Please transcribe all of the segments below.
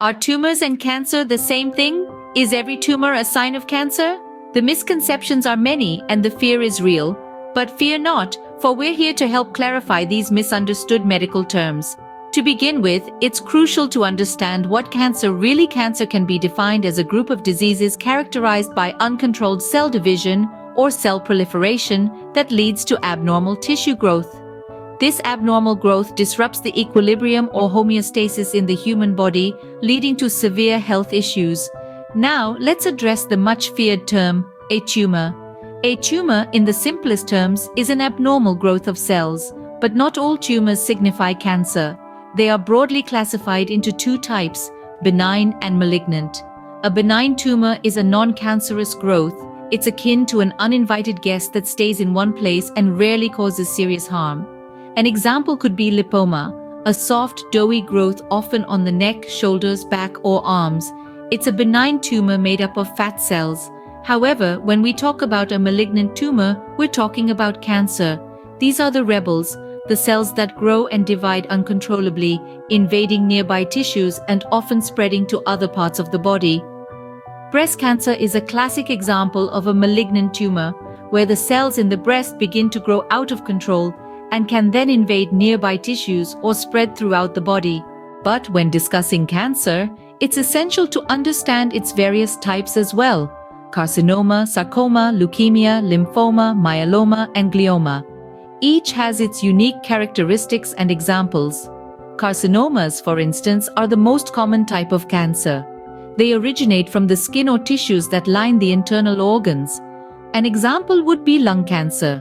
Are tumors and cancer the same thing? Is every tumor a sign of cancer? The misconceptions are many and the fear is real. But fear not, for we're here to help clarify these misunderstood medical terms. To begin with, it's crucial to understand what cancer really. Cancer can be defined as a group of diseases characterized by uncontrolled cell division or cell proliferation that leads to abnormal tissue growth. This abnormal growth disrupts the equilibrium or homeostasis in the human body, leading to severe health issues. Now, let's address the much-feared term, a tumor. A tumor, in the simplest terms, is an abnormal growth of cells, but not all tumors signify cancer. They are broadly classified into two types, benign and malignant. A benign tumor is a non-cancerous growth. It's akin to an uninvited guest that stays in one place and rarely causes serious harm. An example could be lipoma, a soft, doughy growth often on the neck, shoulders, back, or arms. It's a benign tumor made up of fat cells. However, when we talk about a malignant tumor, we're talking about cancer. These are the rebels, the cells that grow and divide uncontrollably, invading nearby tissues and often spreading to other parts of the body. Breast cancer is a classic example of a malignant tumor, where the cells in the breast begin to grow out of control and can then invade nearby tissues or spread throughout the body. But when discussing cancer, it's essential to understand its various types as well: carcinoma, sarcoma, leukemia, lymphoma, myeloma, and glioma. Each has its unique characteristics and examples. Carcinomas, for instance, are the most common type of cancer. They originate from the skin or tissues that line the internal organs. An example would be lung cancer.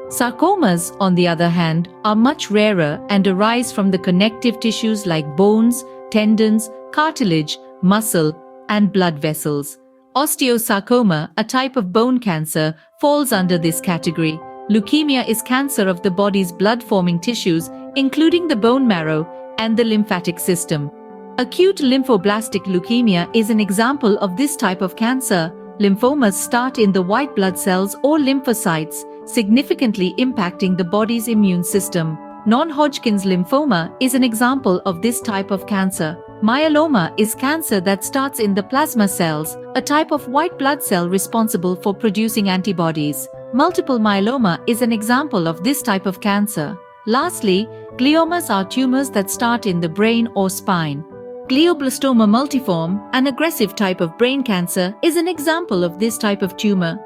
Sarcomas, on the other hand, are much rarer and arise from the connective tissues like bones, tendons, cartilage, muscle, and blood vessels. Osteosarcoma, a type of bone cancer, falls under this category. Leukemia is cancer of the body's blood-forming tissues, including the bone marrow and the lymphatic system. Acute lymphoblastic leukemia is an example of this type of cancer. Lymphomas start in the white blood cells or lymphocytes, significantly impacting the body's immune system. Non-Hodgkin's lymphoma is an example of this type of cancer. Myeloma is cancer that starts in the plasma cells, a type of white blood cell responsible for producing antibodies. Multiple myeloma is an example of this type of cancer. Lastly, gliomas are tumors that start in the brain or spine. Glioblastoma multiforme, an aggressive type of brain cancer, is an example of this type of tumor.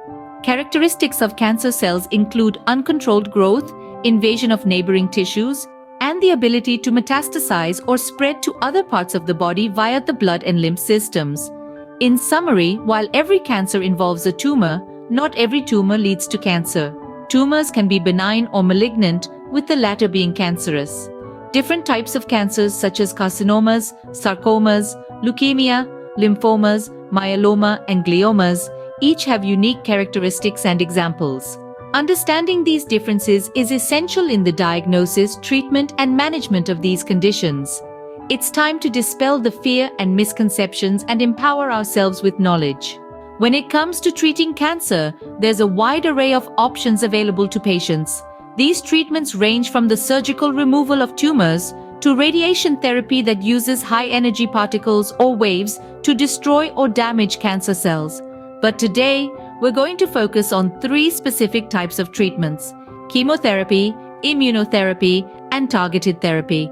Characteristics of cancer cells include uncontrolled growth, invasion of neighboring tissues, and the ability to metastasize or spread to other parts of the body via the blood and lymph systems. In summary, while every cancer involves a tumor, not every tumor leads to cancer. Tumors can be benign or malignant, with the latter being cancerous. Different types of cancers such as carcinomas, sarcomas, leukemia, lymphomas, myeloma, and gliomas each have unique characteristics and examples. Understanding these differences is essential in the diagnosis, treatment, and management of these conditions. It's time to dispel the fear and misconceptions and empower ourselves with knowledge. When it comes to treating cancer, there's a wide array of options available to patients. These treatments range from the surgical removal of tumors to radiation therapy that uses high-energy particles or waves to destroy or damage cancer cells. But today, we're going to focus on three specific types of treatments: chemotherapy, immunotherapy, and targeted therapy.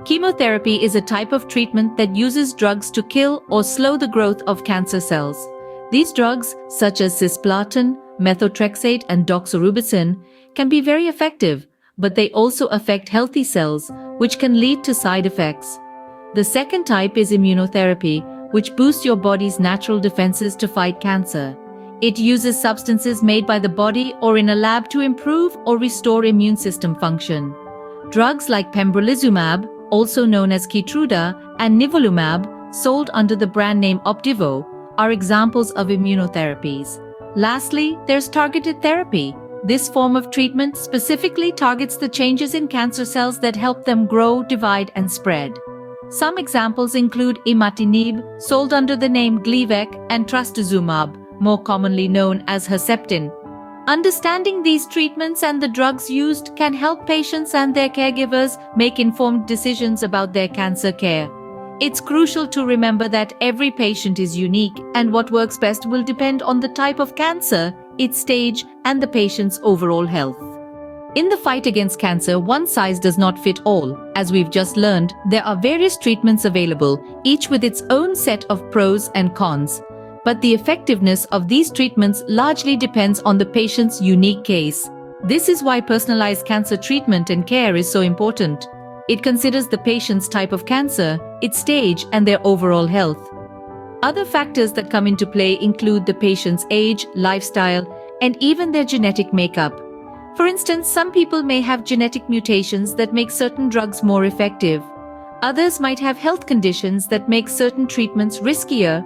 Chemotherapy is a type of treatment that uses drugs to kill or slow the growth of cancer cells. These drugs, such as cisplatin, methotrexate, and doxorubicin, can be very effective, but they also affect healthy cells, which can lead to side effects. The second type is immunotherapy, which boosts your body's natural defenses to fight cancer. It uses substances made by the body or in a lab to improve or restore immune system function. Drugs like pembrolizumab, also known as Keytruda, and nivolumab, sold under the brand name Opdivo, are examples of immunotherapies. Lastly, there's targeted therapy. This form of treatment specifically targets the changes in cancer cells that help them grow, divide, and spread. Some examples include imatinib, sold under the name Gleevec, and trastuzumab, more commonly known as Herceptin. Understanding these treatments and the drugs used can help patients and their caregivers make informed decisions about their cancer care. It's crucial to remember that every patient is unique and what works best will depend on the type of cancer, its stage, and the patient's overall health. In the fight against cancer, one size does not fit all. As we've just learned, there are various treatments available, each with its own set of pros and cons. But the effectiveness of these treatments largely depends on the patient's unique case. This is why personalized cancer treatment and care is so important. It considers the patient's type of cancer, its stage, and their overall health. Other factors that come into play include the patient's age, lifestyle, and even their genetic makeup. For instance, some people may have genetic mutations that make certain drugs more effective. Others might have health conditions that make certain treatments riskier.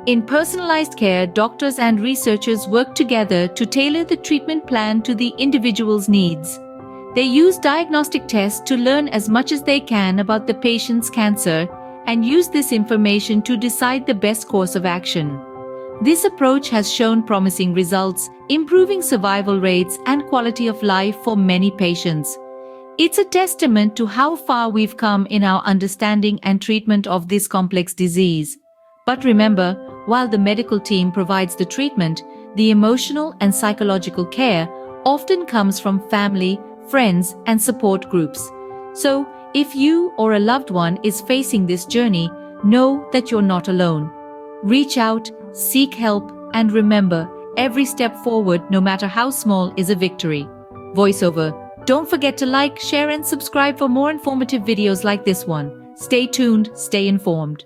In personalized care, doctors and researchers work together to tailor the treatment plan to the individual's needs. They use diagnostic tests to learn as much as they can about the patient's cancer and use this information to decide the best course of action. This approach has shown promising results, improving survival rates and quality of life for many patients. It's a testament to how far we've come in our understanding and treatment of this complex disease. But remember, while the medical team provides the treatment, the emotional and psychological care often comes from family, friends, and support groups. So, if you or a loved one is facing this journey, know that you're not alone. Reach out, seek help, and remember, every step forward, no matter how small, is a victory. Voiceover. Don't forget to like, share, and subscribe for more informative videos like this one. Stay tuned, stay informed.